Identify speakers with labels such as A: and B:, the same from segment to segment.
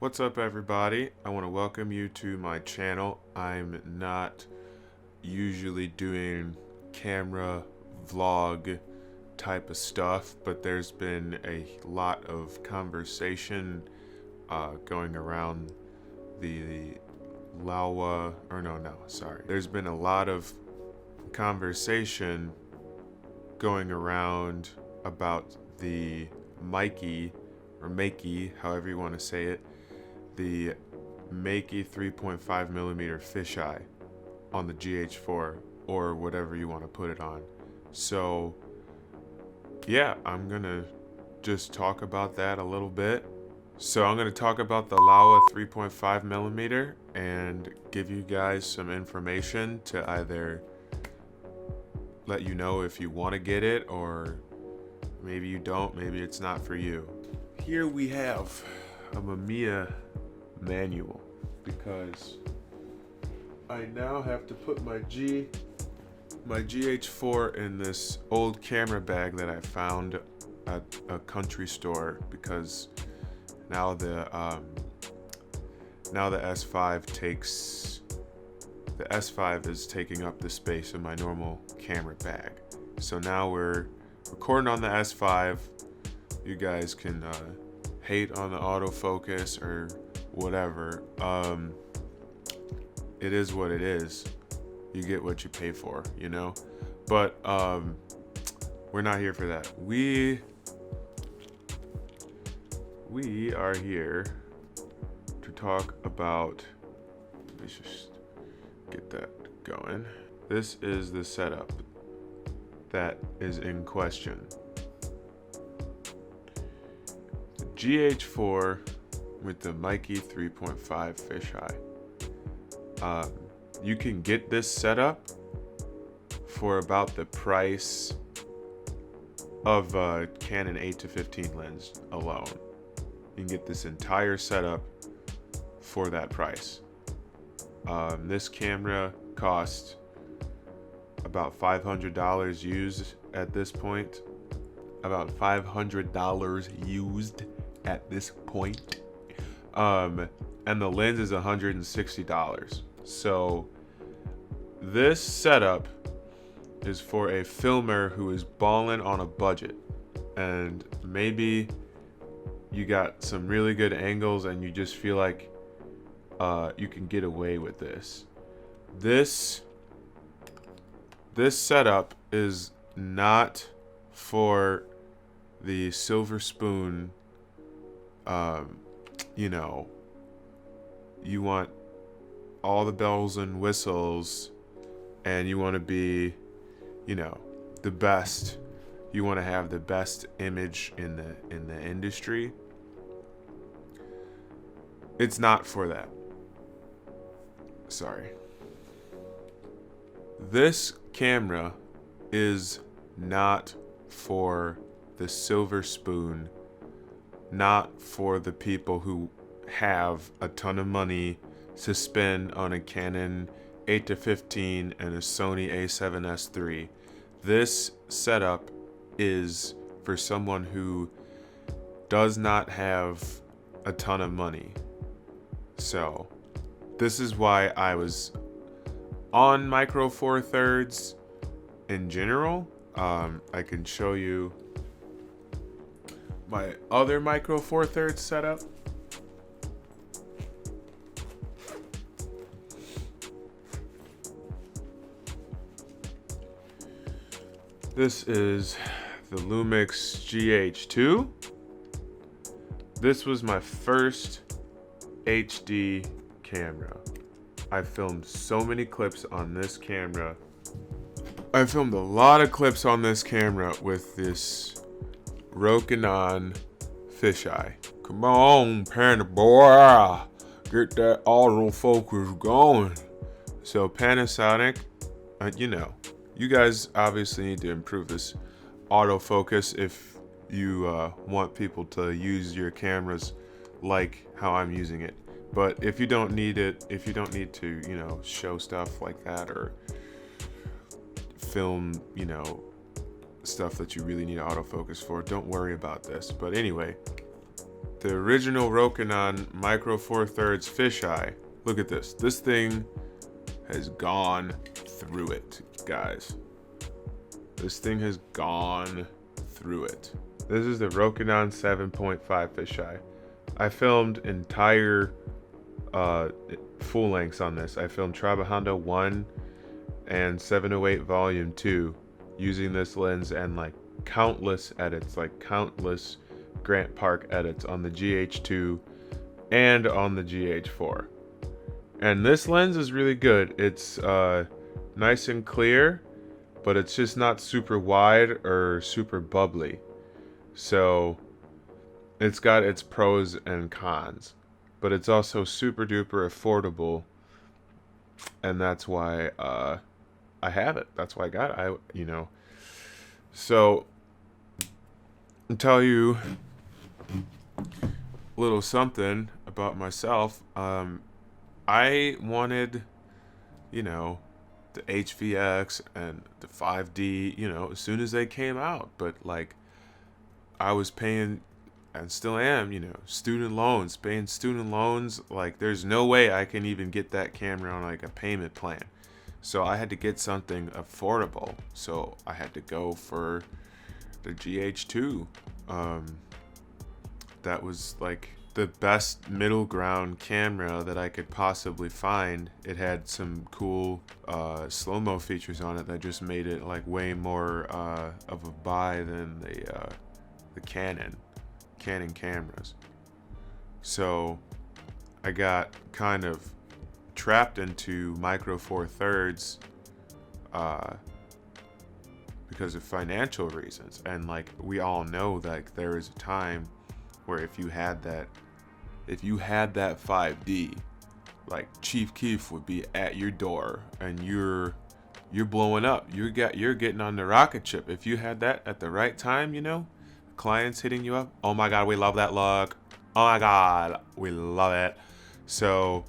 A: What's up, everybody? I want to welcome you to my channel. I'm not usually doing camera vlog type of stuff, but there's been a lot of conversation going around the There's been a lot of conversation going around about the Meike, or Meike, however you want to say it, the Meike 3.5mm Fisheye on the GH4, or whatever you want to put it on. So yeah, I'm gonna just talk about that a little bit. So I'm gonna talk about the Laowa 3.5mm and give you guys some information to either let you know if you want to get it, or maybe you don't, maybe it's not for you. Here we have a Mamiya manual, because I now have to put my GH4 in this old camera bag that I found at a country store, because now the S5 is taking up the space in my normal camera bag. So now we're recording on the S5. You guys can hate on the autofocus or whatever. It is what it is. You get what you pay for, you know? But we're not here for that. We are here to talk about, let's just get that going. This is the setup that is in question. The GH4 with the Meike 3.5 fisheye. You can get this setup for about the price of a Canon 8-15 lens alone. You can get this entire setup for that price. This camera cost about $500 used at this point. About $500 used at this point. And the lens is $160. So this setup is for a filmer who is balling on a budget, and maybe you got some really good angles and you just feel like you can get away with this. This setup is not for the silver spoon. You know, you want all the bells and whistles, and you want to be, you know, the best. You want to have the best image in the industry. It's not for that. Sorry. This camera is not for the silver spoon, not for the people who have a ton of money to spend on a Canon 8-15 and a Sony a7S III. This setup is for someone who does not have a ton of money. So this is why I was on Micro Four Thirds in general. I can show you my other Micro Four Thirds setup. This is the Lumix GH2. This was my first HD camera. I filmed so many clips on this camera. I filmed a lot of clips on this camera with this Segatron fisheye. Come on, Panda boy, get that autofocus going. So Panasonic, you know, you guys obviously need to improve this autofocus if you want people to use your cameras like how I'm using it. But if you don't need it, if you don't need to, you know, show stuff like that, or film, you know, stuff that you really need autofocus for, don't worry about this. But anyway, the original Rokinon Micro Four Thirds fisheye. Look at this. This thing has gone through it, guys. This thing has gone through it. This is the Rokinon 7.5 fisheye. I filmed entire full lengths on this. I filmed Trabajando 1 and 708 Volume 2 using this lens, and like countless edits, like countless Grant Park edits on the GH2 and on the GH4. And this lens is really good. It's nice and clear, but it's just not super wide or super bubbly. So it's got its pros and cons, but it's also super duper affordable, and that's why I have it. That's why I got it. So I'll tell you a little something about myself. I wanted, the HVX and the 5D, as soon as they came out, but like I was paying, and still am, student loans, paying student loans. Like there's no way I can even get that camera on like a payment plan. So I had to get something affordable. So I had to go for the GH2. That was like the best middle ground camera that I could possibly find. It had some cool slow-mo features on it that just made it like way more of a buy than the Canon cameras. So I got kind of trapped into Micro Four Thirds because of financial reasons. And like we all know that there is a time where if you had that 5D, like Chief Keef would be at your door and you're blowing up. You're getting on the rocket ship. If you had that at the right time, clients hitting you up. Oh my God, we love that look. Oh my God, we love it. So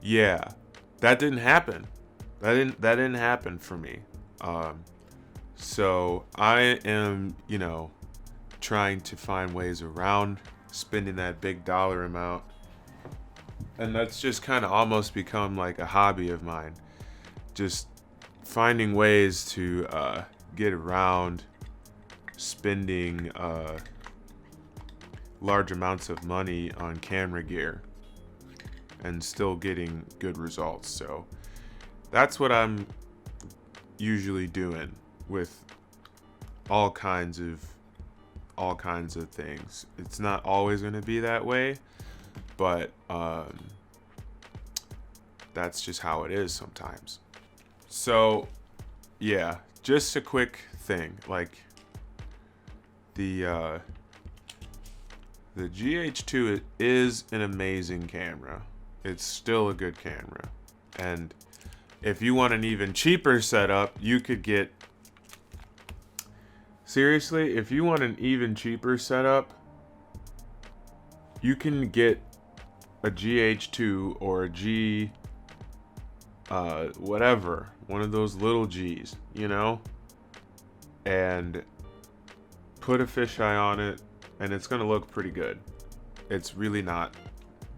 A: yeah, that didn't happen. That didn't happen for me. So I am, trying to find ways around spending that big dollar amount. And that's just kind of almost become like a hobby of mine. Just finding ways to get around spending large amounts of money on camera gear and still getting good results. So that's what I'm usually doing with all kinds of things. It's not always going to be that way, but that's just how it is sometimes. So yeah, just a quick thing, like the GH2 is an amazing camera. It's still a good camera. And if you want an even cheaper setup, you could get, seriously, if you want an even cheaper setup, you can get a GH2 or a G, whatever, one of those little G's, and put a fisheye on it, and it's gonna look pretty good. It's really not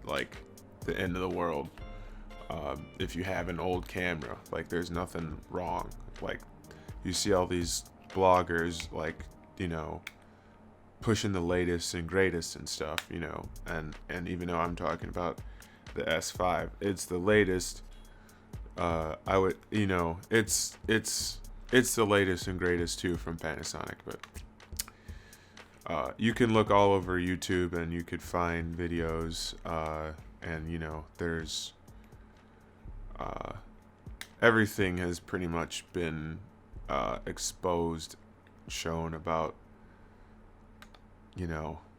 A: like the end of the world. If you have an old camera, like there's nothing wrong. Like you see all these bloggers like, pushing the latest and greatest and stuff, and even though I'm talking about the S5, it's the latest. I would, it's the latest and greatest too from Panasonic, but you can look all over YouTube and you could find videos, and there's everything has pretty much been exposed, shown about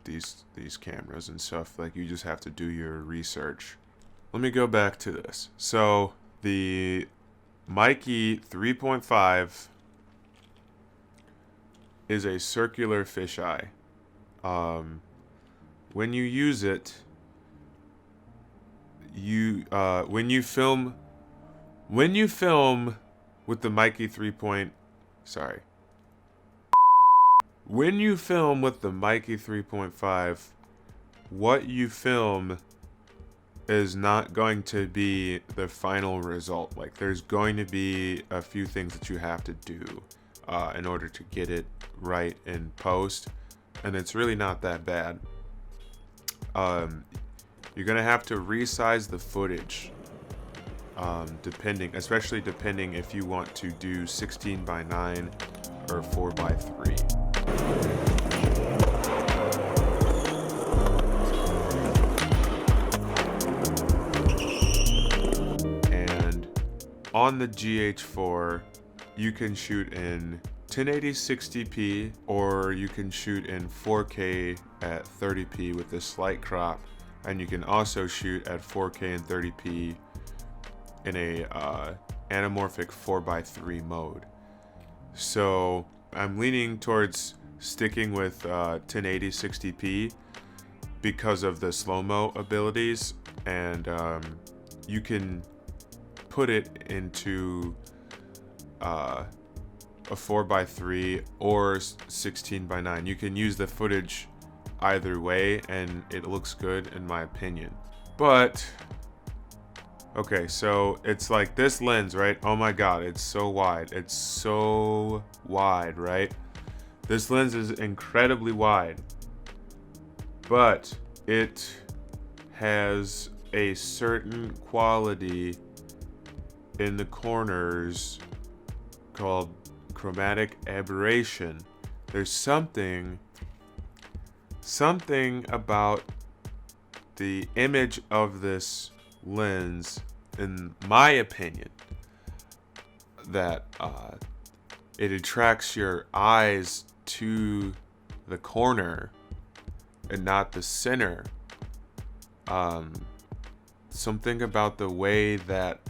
A: these cameras and stuff. Like you just have to do your research. Let me go back to this. So the Meike 3.5 is a circular fisheye. When you use it, when you film with the Meike when you film with the Meike 3.5, what you film is not going to be the final result. Like, there's going to be a few things that you have to do in order to get it right in post, and it's really not that bad. You're gonna have to resize the footage, especially depending if you want to do 16:9 or 4:3. On the GH4, you can shoot in 1080 60p, or you can shoot in 4K at 30p with a slight crop, and you can also shoot at 4K and 30p in a anamorphic 4:3 mode. So I'm leaning towards sticking with 1080 60p because of the slow-mo abilities, and you can put it into a 4:3 or 16:9. You can use the footage either way, and it looks good in my opinion. But okay, so it's like this lens, right? Oh my god, it's so wide. It's so wide, right? This lens is incredibly wide, but it has a certain quality in the corners called chromatic aberration. There's something about the image of this lens, in my opinion, that it attracts your eyes to the corner and not the center. Something about the way that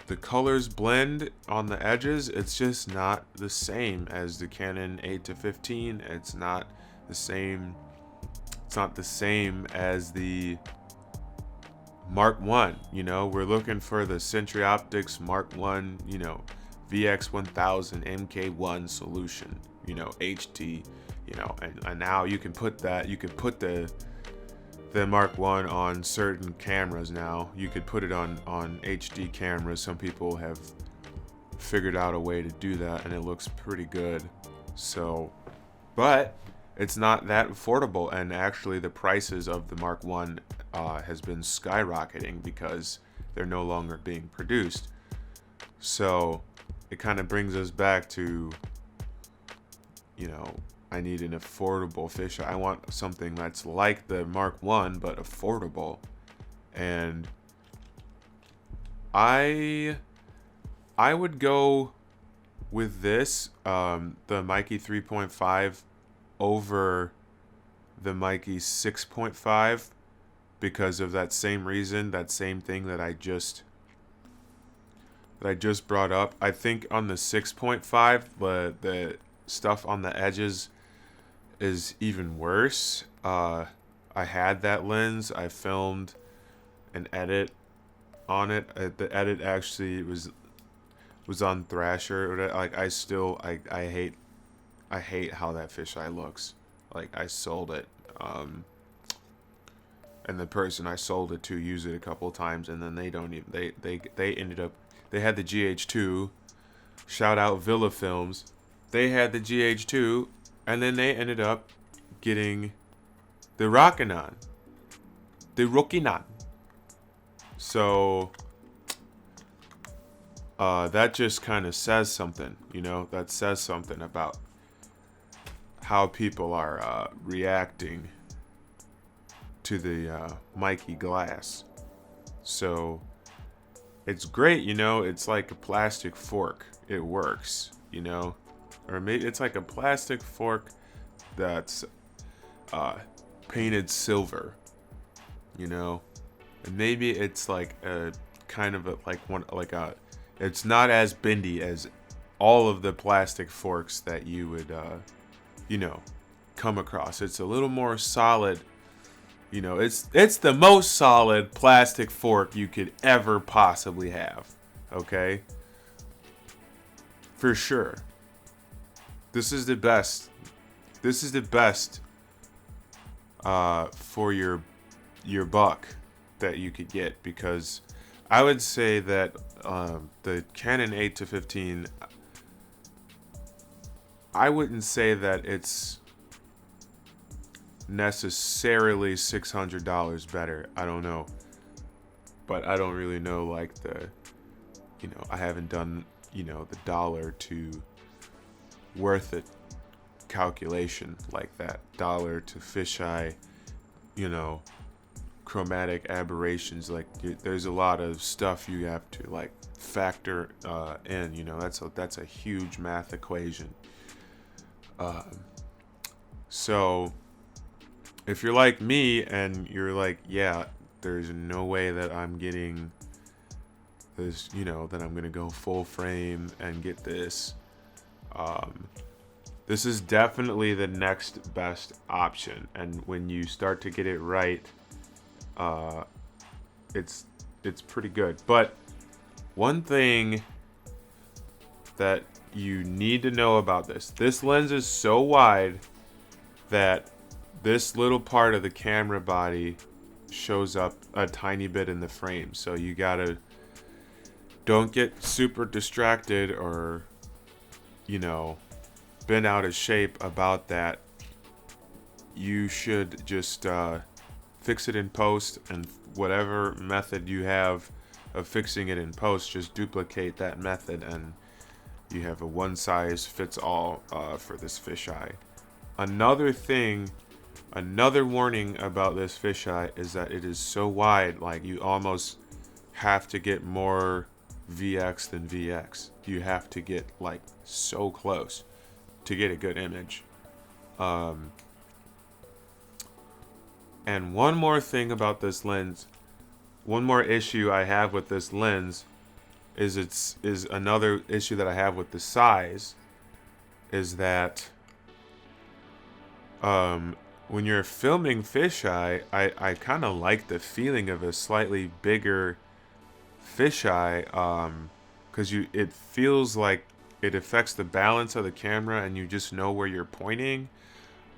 A: the colors blend on the edges, it's just not the same as the Canon 8-15. It's not the same. It's not the same as the Mark 1. You know, we're looking for the Century Optics Mark 1, you know, VX1000 MK1 solution, you know, HD, you know, and now you can put that, you can put the Mark 1 on certain cameras now. You could put it on HD cameras. Some people have figured out a way to do that, and it looks pretty good. So, but it's not that affordable, and actually the prices of the Mark 1 has been skyrocketing because they're no longer being produced. So it kind of brings us back to, you know, I need an affordable fisheye. I want something that's like the Mark 1 but affordable. And I would go with this, the Meike 3.5 over the Meike 6.5 because of that same reason, that same thing that I just brought up. I think on the 6.5, the stuff on the edges is even worse. I had that lens. I filmed an edit on it. The edit actually was on Thrasher. Like, I hate how that fisheye looks. Like, I sold it, and the person I sold it to used it a couple of times, and then they ended up, they had the GH2. Shout out Villa Films. They had the GH2, and then they ended up getting the Rokinon. So that just kind of says something, you know. That says something about how people are reacting to the Meike glass. So it's great, you know. It's like a plastic fork. It works, you know. Or maybe it's like a plastic fork that's painted silver, you know. And maybe it's like a kind of it's not as bendy as all of the plastic forks that you would you know, come across. It's a little more solid, you know. It's the most solid plastic fork you could ever possibly have, okay? For sure. this is the best. This is the best for your buck that you could get, because I would say that the Canon 8-15, I wouldn't say that it's necessarily $600 better. I don't know, but I don't really know, like, the, you know, I haven't done, you know, the dollar to worth it calculation like that. Dollar to fisheye, you know, chromatic aberrations, like there's a lot of stuff you have to like factor in, you know. That's a huge math equation. So if you're like me and you're like, yeah, there's no way that I'm getting this, you know, that I'm gonna go full frame and get this, this is definitely the next best option. And when you start to get it right, it's pretty good. But one thing that you need to know about this lens is so wide that this little part of the camera body shows up a tiny bit in the frame. So you gotta, don't get super distracted or, you know, bent out of shape about that. You should just fix it in post, and whatever method you have of fixing it in post, just duplicate that method, and you have a one size fits all for this fisheye. Another warning about this fisheye is that it is so wide, like you almost have to get more VX than VX. You have to get like so close to get a good image. And one more thing about this lens, one more issue I have with this lens is another issue that I have with the size, is that when you're filming fisheye, I kind of like the feeling of a slightly bigger fisheye, because it feels like it affects the balance of the camera, and you just know where you're pointing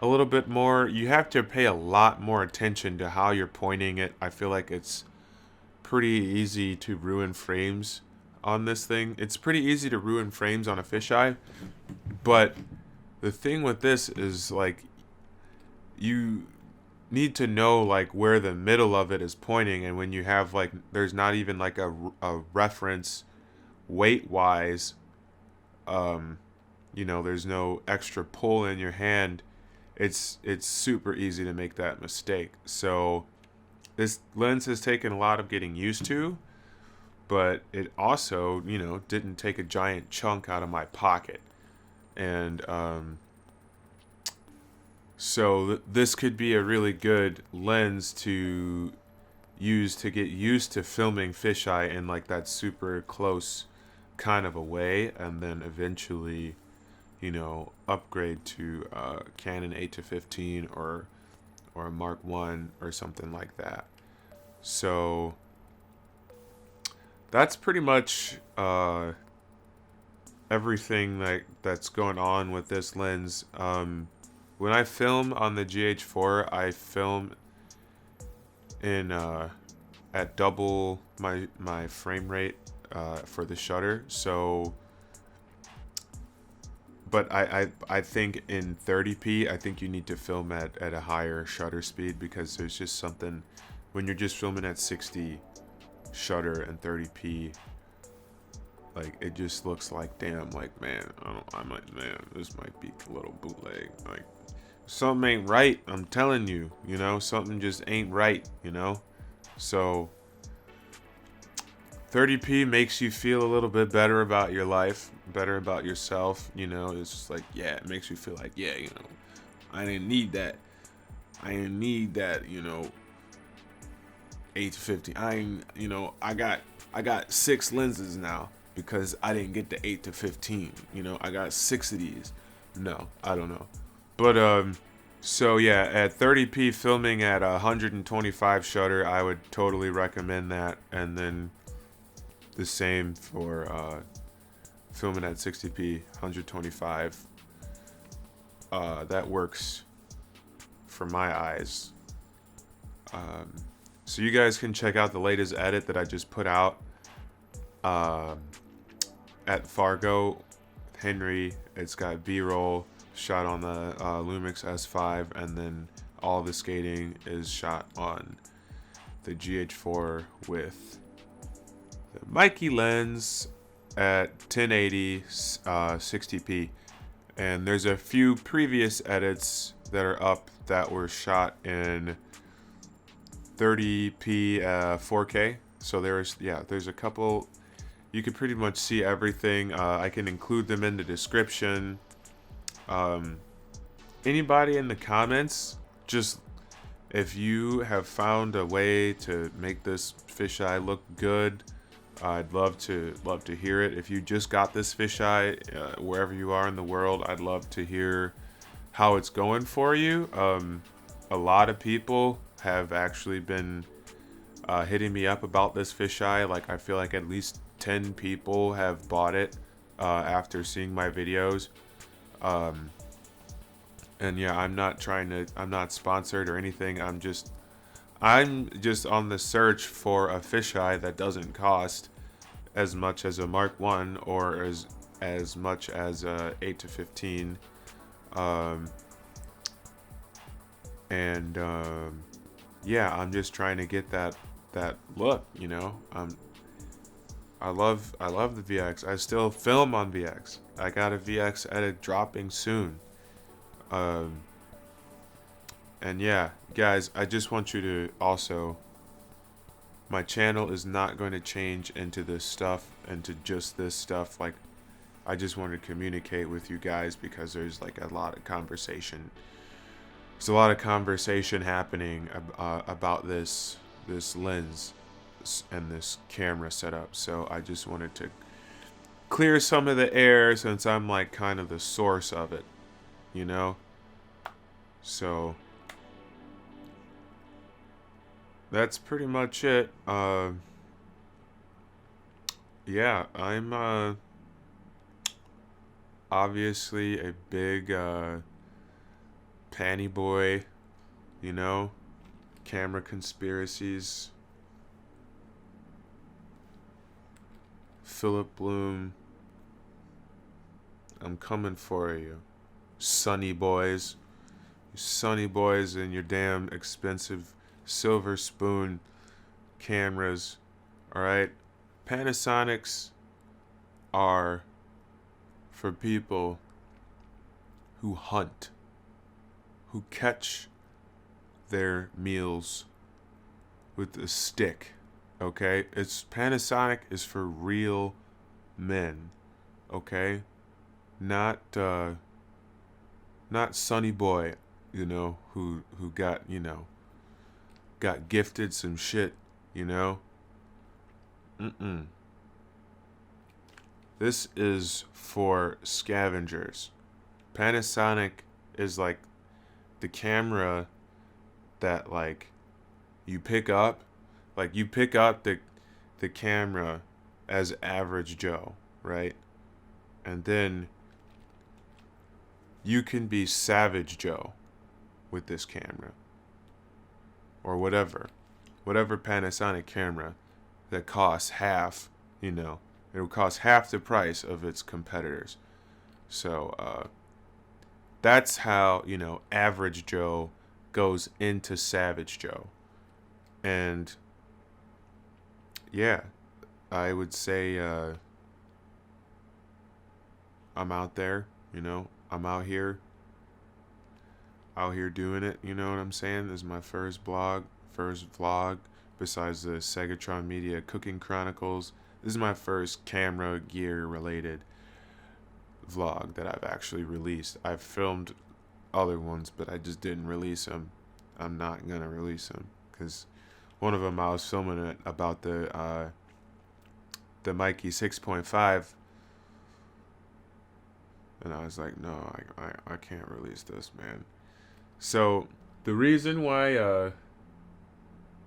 A: a little bit more. You have to pay a lot more attention to how you're pointing it. I feel like it's pretty easy to ruin frames on this thing. It's pretty easy to ruin frames on a fisheye, but the thing with this is, like, you need to know like where the middle of it is pointing, and when you have like, there's not even like a reference weight wise, you know, there's no extra pull in your hand, it's super easy to make that mistake. So this lens has taken a lot of getting used to, but it also, you know, didn't take a giant chunk out of my pocket. And so this could be a really good lens to use to get used to filming fisheye in like that super close kind of a way, and then eventually, you know, upgrade to Canon 8-15 or a Mark 1 or something like that. So that's pretty much everything that's going on with this lens. When I film on the GH4, I film in at double my frame rate for the shutter. So, but I think in 30p, I think you need to film at a higher shutter speed, because there's just something when you're just filming at 60 shutter and 30p, like it just looks like, damn, like, man, this might be a little bootleg, like something ain't right. I'm telling you, you know, something just ain't right, you know. So 30p makes you feel a little bit better about your life, better about yourself, you know. It's just like, yeah, it makes you feel like, yeah, you know, I didn't need that, you know, 8-15. You know, I got 6 lenses now because I didn't get the 8-15, you know. I got 6 of these. No, I don't know. But so yeah, at 30p filming at 125 shutter, I would totally recommend that. And then the same for filming at 60p 125. that works for my eyes. So you guys can check out the latest edit that I just put out at Fargo Henry. It's got B-roll shot on the Lumix S5, and then all the skating is shot on the GH4 with the Meike lens at 1080 60p. And there's a few previous edits that are up that were shot in 30p 4K. So there's a couple. You can pretty much see everything. I can include them in the description. Anybody in the comments, just if you have found a way to make this fisheye look good, I'd love to hear it. If you just got this fisheye, wherever you are in the world, I'd love to hear how it's going for you. A lot of people have actually been hitting me up about this fisheye. Like, I feel like at least 10 people have bought it after seeing my videos. And yeah, I'm not sponsored or anything. I'm just on the search for a fisheye that doesn't cost as much as a Mark 1 or as much as a 8 to 15. Yeah, I'm just trying to get that look, you know. I love the VX. I still film on VX. I got a VX edit dropping soon. And yeah, guys, I just want you to also, my channel is not going to change into this stuff, into just this stuff. Like, I just want to communicate with you guys because there's like a lot of conversation. There's a lot of conversation happening about this lens and this camera setup. So I just wanted to clear some of the air since I'm like kind of the source of it, you know? So that's pretty much it. Yeah, I'm obviously a big panty boy, you know, camera conspiracies. Philip Bloom, I'm coming for you. Sunny boys. You sunny boys and your damn expensive silver spoon cameras. Alright? Panasonics are for people who hunt, who catch their meals with a stick. Okay, Panasonic is for real men, okay, not Sunny Boy, you know, who got gifted some shit, you know. This is for scavengers. Panasonic is like the camera that like you pick up. Like, you pick up the camera as average Joe, right? And then you can be Savage Joe with this camera. Or whatever Panasonic camera that costs half, you know. It will cost half the price of its competitors. So, that's how, you know, average Joe goes into Savage Joe. And yeah, I would say I'm out there, you know, I'm out here doing it, you know what I'm saying? This is my first vlog, besides the Segatron Media Cooking Chronicles. This is my first camera gear related vlog that I've actually released. I've filmed other ones, but I just didn't release them. I'm not gonna release them because one of them I was filming it about the Meike 6.5, and I was like, no, I can't release this, man. So the reason why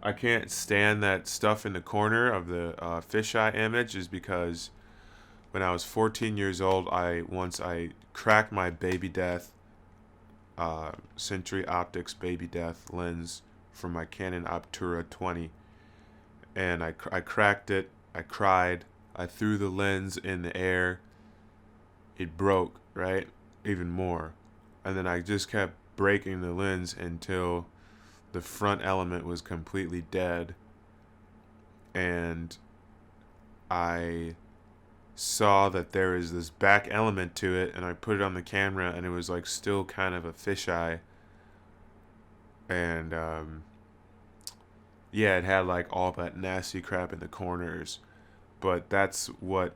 A: I can't stand that stuff in the corner of the fisheye image is because when I was 14 years old, I cracked my baby death Century Optics Baby Death lens from my Canon Obtura 20, and I cracked it. I cried. I threw the lens in the air. It broke, right? Even more. And then I just kept breaking the lens until the front element was completely dead. And I saw that there is this back element to it, and I put it on the camera, and it was like still kind of a fisheye. And yeah, it had like all that nasty crap in the corners. But that's what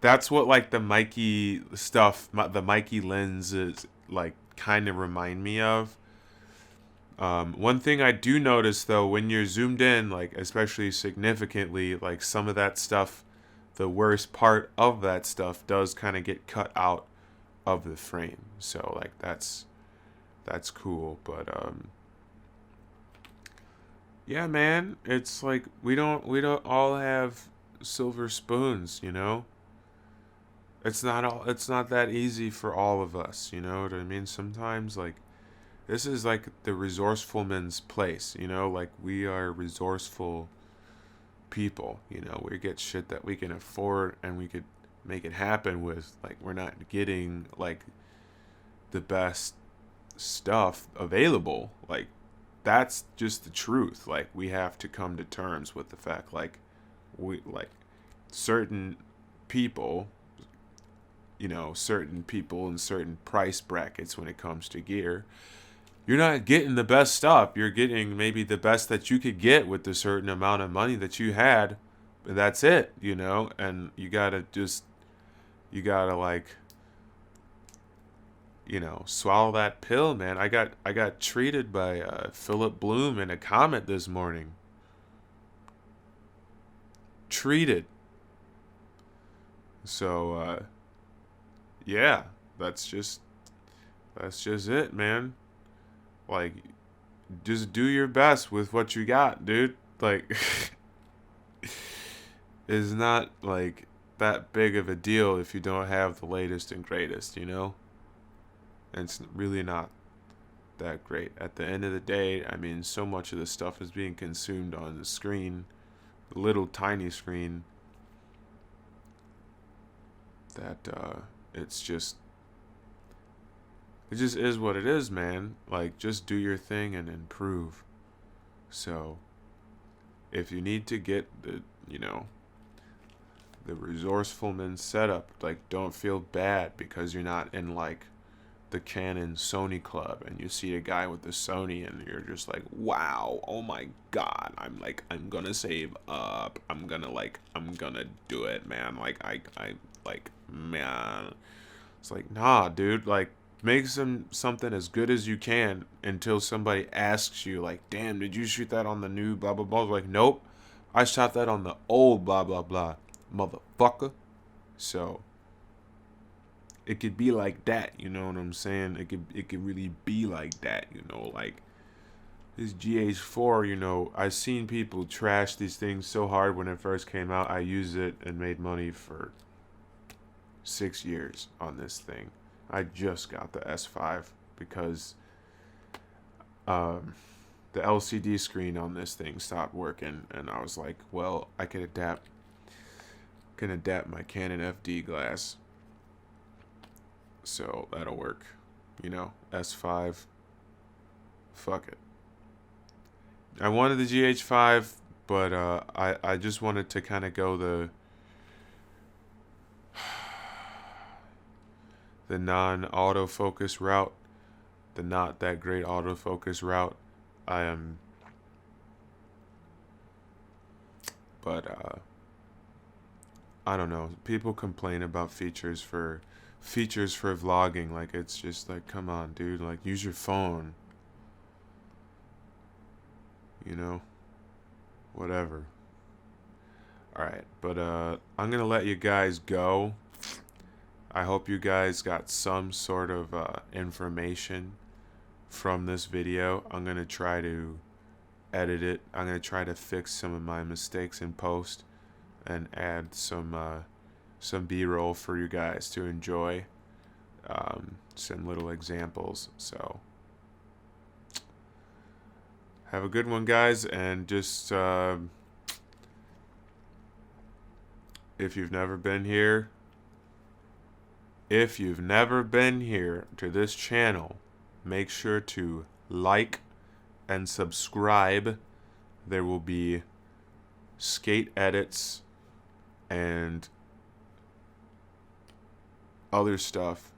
A: like the Meike stuff, the Meike lenses like kind of remind me of. One thing I do notice though, when you're zoomed in, like especially significantly, like some of that stuff, the worst part of that stuff does kind of get cut out of the frame. So like that's cool. But yeah, man, it's like we don't all have silver spoons, you know. It's not that easy for all of us, you know what I mean? Sometimes like this is like the resourcefulman's place, you know, like we are resourceful people, you know, we get shit that we can afford and we could make it happen with. Like we're not getting like the best stuff available. Like that's just the truth. Like we have to come to terms with the fact like we like certain people, you know, certain people in certain price brackets when it comes to gear, you're not getting the best stuff. You're getting maybe the best that you could get with the certain amount of money that you had. But that's it, you know? And you gotta like, you know, swallow that pill, man. I got treated by Philip Bloom in a comment this morning. Treated. So yeah, that's just it, man. Like, just do your best with what you got, dude. Like, it's not like that big of a deal if you don't have the latest and greatest, you know? And it's really not that great. At the end of the day, I mean, so much of the stuff is being consumed on the screen, the little tiny screen, that it just is what it is, man. Like, just do your thing and improve. So, if you need to get the, you know, the resourcefulman setup, like, don't feel bad because you're not in, like, the Canon Sony club and you see a guy with the Sony and you're just like, wow, oh my god, I'm gonna save up. I'm gonna do it, man. Man. It's like, nah, dude, like, make something as good as you can until somebody asks you, like, damn, did you shoot that on the new blah blah blah? Like, nope, I shot that on the old blah blah blah, motherfucker. So it could be like that, you know what I'm saying? It could really be like that, you know, like this GH4, you know, I've seen people trash these things so hard when it first came out. I used it and made money for 6 years on this thing. I just got the S5 because the LCD screen on this thing stopped working, and I was like, well, I can adapt my Canon FD glass, so that'll work, you know. S5, fuck it. I wanted the GH5, but I just wanted to kind of go the non-autofocus route, the not that great autofocus route. But I don't know. People complain about features for vlogging. Like, it's just like, come on, dude. Like, use your phone. You know? Whatever. Alright, but I'm gonna let you guys go. I hope you guys got some sort of information from this video. I'm going to try to edit it. I'm going to try to fix some of my mistakes in post and add some B-roll for you guys to enjoy. Some little examples. So Have a good one, guys, and just if you've never been here, to this channel, make sure to like and subscribe. There will be skate edits and other stuff.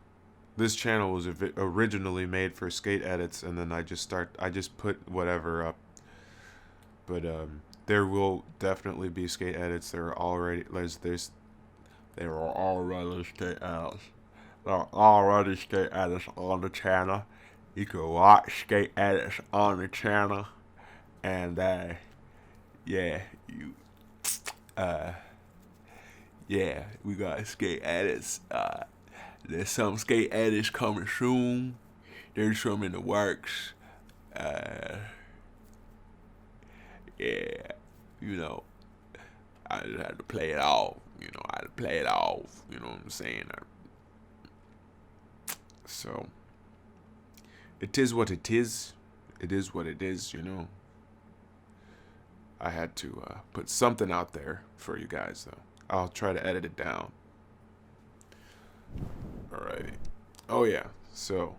A: This channel was originally made for skate edits, and then I just put whatever up. But there will definitely be skate edits. There are already skate edits on the channel. You can watch skate edits on the channel, and yeah, we got skate edits. There's some skate edits coming soon. There's some in the works. Yeah, you know, I just had to play it off. You know what I'm saying? So, it is what it is. It is what it is, you know. I had to put something out there for you guys, though. I'll try to edit it down. Alrighty. Oh, yeah. So,